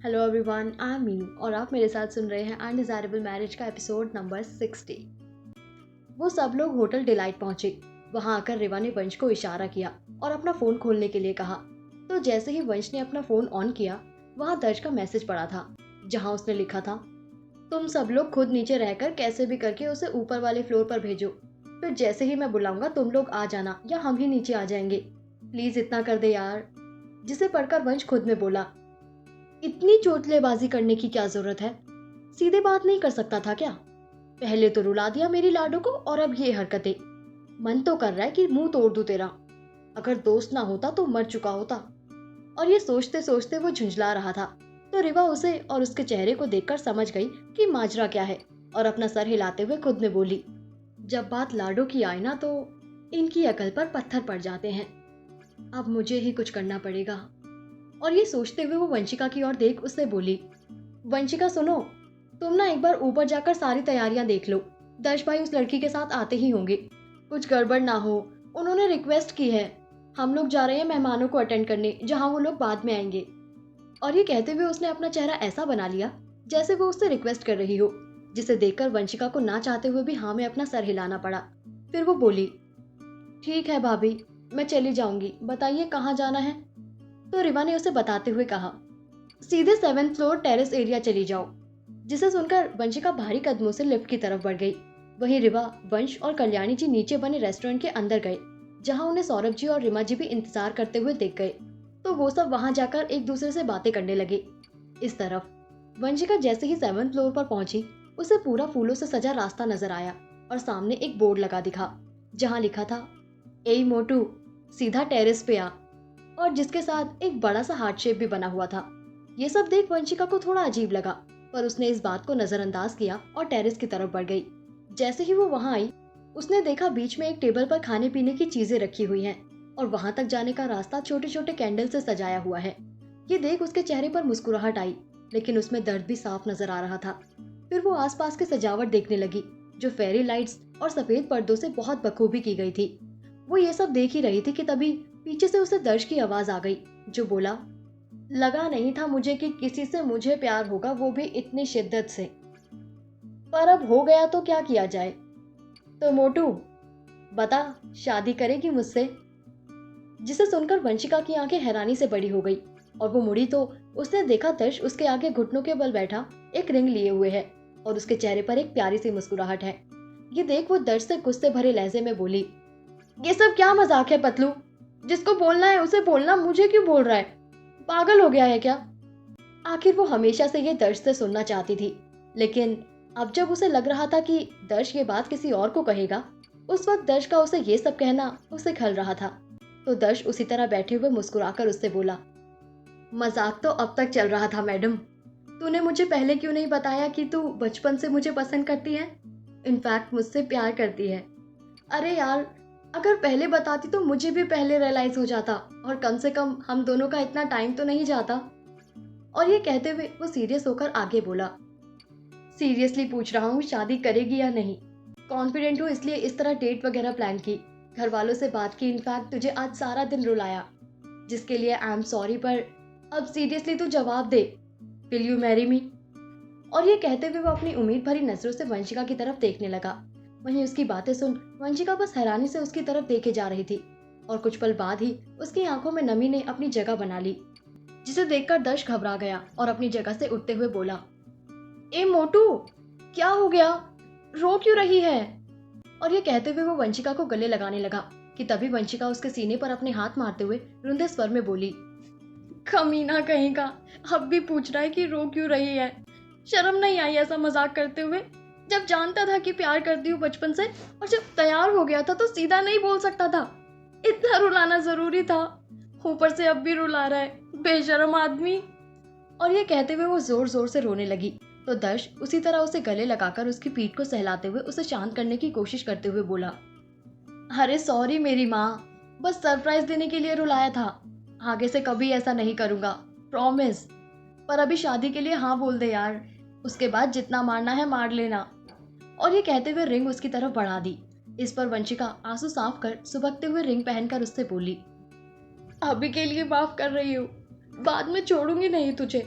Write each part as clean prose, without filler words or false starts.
Hello everyone, I am Meenu और आप मेरे साथ सुन रहे हैं अनडिजायरेबल मैरिज का एपिसोड नंबर 60। वो सब लोग होटल डिलाइट पहुंचे। वहां आकर रिवा ने वंश को इशारा किया और अपना फोन खोलने के लिए कहा। तो जैसे ही वंश ने अपना फोन ऑन किया, वहां दर्ज का मैसेज पड़ा था, जहां उसने लिखा था, तुम सब लोग खुद नीचे रहकर कैसे भी करके उसे ऊपर वाले फ्लोर पर भेजो। फिर जैसे ही मैं बुलाऊंगा तुम लोग आ जाना या हम ही नीचे आ जाएंगे। प्लीज इतना कर दे यार। जिसे पढ़कर वंश खुद में बोला, इतनी चोटलेबाजी करने की क्या जरूरत है? सीधे बात नहीं कर सकता था क्या? पहले तो रुला दिया मेरी लाडो को और अब ये हरकतें। मन तो कर रहा है कि मुंह तोड़ दूं तेरा। अगर दोस्त ना होता तो मर चुका होता। और ये सोचते सोचते वो झुंझला रहा था। तो रिवा उसे और उसके चेहरे को देखकर समझ गई कि माजरा क्या है और अपना सर हिलाते हुए खुद में बोली, जब बात लाडो की आए ना तो इनकी अकल पर पत्थर पड़ जाते हैं। अब मुझे ही कुछ करना पड़ेगा। और ये सोचते हुए वो वंशिका की ओर देख उससे बोली, वंशिका सुनो, तुम ना एक बार ऊपर जाकर सारी तैयारियां देख लो। दर्श भाई उस लड़की के साथ आते ही होंगे। कुछ गड़बड़ ना हो, उन्होंने रिक्वेस्ट की है। हम लोग जा रहे हैं मेहमानों को अटेंड करने, जहां वो लोग बाद में आएंगे। और ये कहते हुए उसने अपना चेहरा ऐसा बना लिया जैसे वो उससे रिक्वेस्ट कर रही हो, जिसे देखकर वंशिका को ना चाहते हुए भी हाँ में अपना सर हिलाना पड़ा। फिर वो बोली, ठीक है भाभी, मैं चली जाऊंगी, बताइए कहाँ जाना है? तो रिवा ने उसे बताते हुए कहा, सीधे 7th फ्लोर टेरेस एरिया चली जाओ। जिसे सुनकर वंशिका भारी कदमों से लिफ्ट की तरफ बढ़ गई। वहीं रिवा, वंश और कल्याणी जी नीचे बने रेस्टोरेंट के अंदर गए, जहां उन्हें सौरभ जी और रिमा जी भी इंतजार करते हुए दिख गए। तो वो सब वहां जाकर एक दूसरे से बातें करने लगे। इस तरफ वंशिका जैसे ही 7th फ्लोर पर पहुंची, उसे पूरा फूलों से सजा रास्ता नजर आया और सामने एक बोर्ड लगा दिखा, जहां लिखा था, ए मोटू, सीधा टेरेस पे आ, और जिसके साथ एक बड़ा सा हार्ट शेप भी बना हुआ था। ये सब देख वंशिका को थोड़ा अजीब लगा, पर उसने इस बात को नजरअंदाज किया और टेरेस की तरफ बढ़ गई। जैसे ही वो वहां आई, उसने देखा बीच में एक टेबल पर खाने पीने की चीजें रखी हुई हैं और वहां तक जाने का रास्ता छोटे छोटे कैंडल से सजाया हुआ है। ये देख उसके चेहरे पर मुस्कुराहट आई, लेकिन उसमें दर्द भी साफ नजर आ रहा था। फिर वो आसपास की सजावट देखने लगी, जो फेरी लाइट्स और सफेद पर्दों से बहुत बखूबी की गई थी। वो ये सब देख ही रही थी कि तभी पीछे से उसे दर्श की आवाज आ गई, जो बोला, लगा नहीं था मुझे कि किसी से मुझे प्यार होगा, वो भी इतनी शिद्दत से। पर अब हो गया तो क्या किया जाए। तो मोटू, बता, शादी करेगी मुझसे? जिसे सुनकर वंशिका की आंखें हैरानी से बड़ी हो गई और वो मुड़ी तो उसने देखा दर्श उसके आगे घुटनों के बल बैठा एक रिंग लिए हुए है और उसके चेहरे पर एक प्यारी सी मुस्कुराहट है। ये देख वो दर्श से गुस्से भरे लहजे में बोली, ये सब क्या मजाक है पतलू? जिसको बोलना है उसे बोलना, मुझे क्यों बोल रहा है? पागल हो गया है क्या? आखिर वो हमेशा से ये दर्श से सुनना चाहती थी, लेकिन अब जब उसे लग रहा था कि दर्श ये बात किसी और को कहेगा, उस वक्त दर्श का उसे ये सब कहना उसे खल रहा था। तो दर्श उसी तरह बैठे हुए मुस्कुराकर उससे बोला, मजाक तो अब तक चल रहा था मैडम। तूने मुझे पहले क्यों नहीं बताया कि तू बचपन से मुझे पसंद करती है, इनफैक्ट मुझसे प्यार करती है? अरे यार, अगर पहले बताती तो मुझे भी पहले रियलाइज हो जाता और कम से कम हम दोनों का इतना टाइम तो नहीं जाता। और ये कहते हुए वो सीरियस होकर आगे बोला, सीरियसली पूछ रहा हूँ, शादी करेगी या नहीं? कॉन्फिडेंट हूँ इसलिए इस तरह डेट वगैरह प्लान की, घर वालों से बात की, इनफैक्ट तुझे आज सारा दिन रुलाया, जिसके लिए आई एम सॉरी, पर अब सीरियसली तू जवाब दे, विल यू मैरी मी? और ये कहते हुए वो अपनी उम्मीद भरी नजरों से वंशिका की तरफ देखने लगा। वहीं उसकी बातें सुन वंशिका बस हैरानी से उसकी तरफ देखे जा रही थी और कुछ पल बाद ही उसकी आंखों में नमी ने अपनी जगह बना ली, जिसे देखकर दर्श घबरा गया और अपनी जगह से उठते हुए बोला, ए मोटू, क्या हो गया? रो क्यों रही है? और ये कहते हुए वो वंशिका को गले लगाने लगा कि तभी वंशिका उसके सीने पर अपने हाथ मारते हुए रुंधे स्वर में बोली, कमीना कहीं का, अब भी पूछ रहा है कि रो क्यों रही है? शर्म नहीं आई ऐसा मजाक करते हुए? जब जानता था कि प्यार करती हूँ बचपन से, और जब तैयार हो गया था तो सीधा नहीं बोल सकता था? इतना रुलाना जरूरी था? ऊपर से अब भी रुला रहा है, बेशरम आदमी। और ये कहते हुए वो जोर जोर से रोने लगी। तो दर्श उसी तरह उसे गले लगाकर उसकी पीठ को सहलाते हुए उसे शांत करने की कोशिश करते हुए बोला, अरे सॉरी मेरी माँ, बस सरप्राइज देने के लिए रुलाया था। आगे से कभी ऐसा नहीं करूंगा, प्रॉमिस। पर अभी शादी के लिए हाँ बोल दे यार, उसके बाद जितना मारना है मार लेना। और ये कहते हुए रिंग उसकी तरफ बढ़ा दी। इस पर वंशिका आंसू साफ कर सुबकते हुए रिंग पहनकर उससे बोली, अभी के लिए माफ कर रही हूँ, बाद में छोड़ूंगी नहीं तुझे।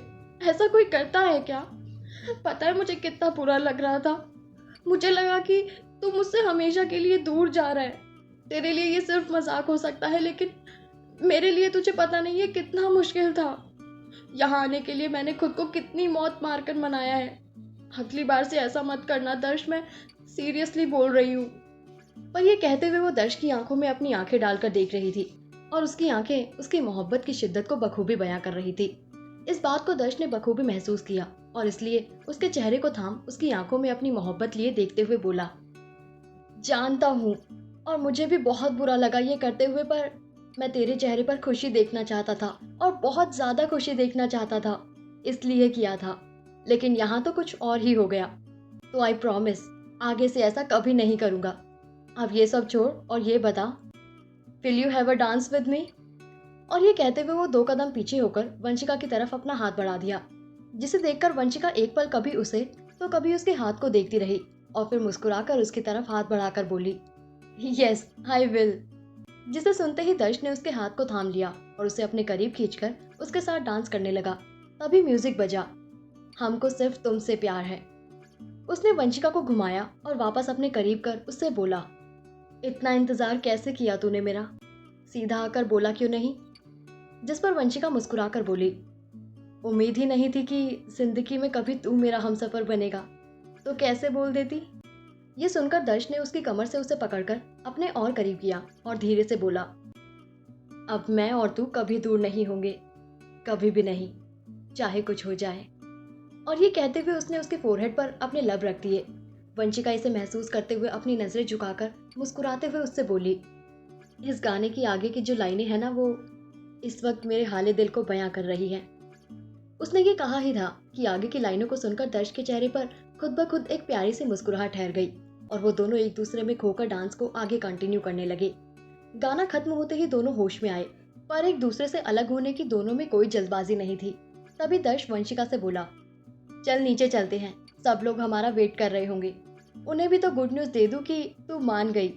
ऐसा कोई करता है क्या? पता है मुझे कितना बुरा लग रहा था। मुझे लगा कि तू मुझसे हमेशा के लिए दूर जा रहा है। तेरे लिए ये सिर्फ मजाक हो सकता है, लेकिन मेरे लिए तुझे पता नहीं है कितना मुश्किल था। यहाँ आने के लिए मैंने खुद को कितनी मौत मारकर मनाया है। अगली बार से ऐसा मत करना दर्श, मैं सीरियसली बोल रही हूँ। पर यह कहते हुए वो दर्श की आंखों में अपनी आंखें डालकर देख रही थी और उसकी आंखें उसकी मोहब्बत की शिद्दत को बखूबी बयां कर रही थी। इस बात को दर्श ने बखूबी महसूस किया और इसलिए उसके चेहरे को थाम उसकी आंखों में अपनी मोहब्बत लिए देखते हुए बोला, जानता हूँ और मुझे भी बहुत बुरा लगा ये करते हुए, पर मैं तेरे चेहरे पर खुशी देखना चाहता था और बहुत ज्यादा खुशी देखना चाहता था, इसलिए किया था। लेकिन यहाँ तो कुछ और ही हो गया। तो आई प्रॉमिस आगे से ऐसा कभी नहीं करूँगा। अब ये सब छोड़ और ये बता, will you have a dance with me? और ये कहते हुए वो 2 कदम पीछे होकर वंशिका की तरफ अपना हाथ बढ़ा दिया, जिसे देखकर वंशिका एक पल कभी उसे तो कभी उसके हाथ को देखती रही और फिर मुस्कुराकर उसकी तरफ हाथ बढ़ाकर बोली, यस आई विल। जिसे सुनते ही दर्श ने उसके हाथ को थाम लिया और उसे अपने करीब खींचकर उसके साथ डांस करने लगा। तभी म्यूजिक बजा, हमको सिर्फ तुमसे प्यार है। उसने वंशिका को घुमाया और वापस अपने करीब कर उससे बोला, इतना इंतजार कैसे किया तूने मेरा? सीधा आकर बोला क्यों नहीं? जिस पर वंशिका मुस्कुराकर बोली, उम्मीद ही नहीं थी कि जिंदगी में कभी तू मेरा हमसफर बनेगा, तो कैसे बोल देती? ये सुनकर दर्श ने उसकी कमर से उसे पकड़कर अपने और करीब किया और धीरे से बोला, अब मैं और तू कभी दूर नहीं होंगे, कभी भी नहीं, चाहे कुछ हो जाए। और ये कहते हुए उसने उसके फोरहेड पर अपने लब रख दिए। वंशिका इसे महसूस करते हुए अपनी नजरें झुकाकर मुस्कुराते हुए उससे बोली, इस गाने की आगे की जो लाइनें हैं ना, वो इस वक्त मेरे हाले दिल को बयां कर रही हैं। उसने ये कहा ही था कि आगे की लाइनों को सुनकर दर्श के चेहरे पर खुद ब खुद एक प्यारी सी मुस्कुराहट ठहर गई और वो दोनों एक दूसरे में खोकर डांस को आगे कंटिन्यू करने लगे। गाना खत्म होते ही दोनों होश में आए, पर एक दूसरे से अलग होने की दोनों में कोई जल्दबाजी नहीं थी। तभी दर्श वंशिका से बोला, चल नीचे चलते हैं, सब लोग हमारा वेट कर रहे होंगे। उन्हें भी तो गुड न्यूज दे दूं कि तू मान गई,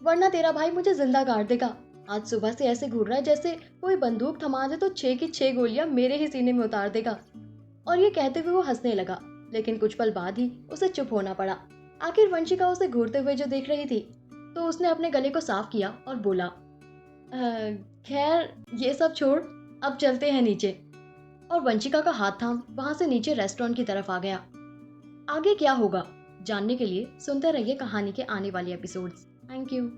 वरना तेरा भाई मुझे जिंदा काट देगा। आज सुबह से ऐसे घूर रहा है जैसे कोई बंदूक थमा दे तो 6 की 6 गोलियां मेरे ही सीने में उतार देगा। और ये कहते हुए वो हंसने लगा, लेकिन कुछ पल बाद ही उसे चुप होना पड़ा। आखिर वंशिका उसे घूरते हुए जो देख रही थी, तो उसने अपने गले को साफ किया और बोला, खैर ये सब छोड़, अब चलते हैं नीचे। और वंशिका का हाथ थाम वहां से नीचे रेस्टोरेंट की तरफ आ गया। आगे क्या होगा जानने के लिए सुनते रहिए कहानी के आने वाले एपिसोड्स। Thank you.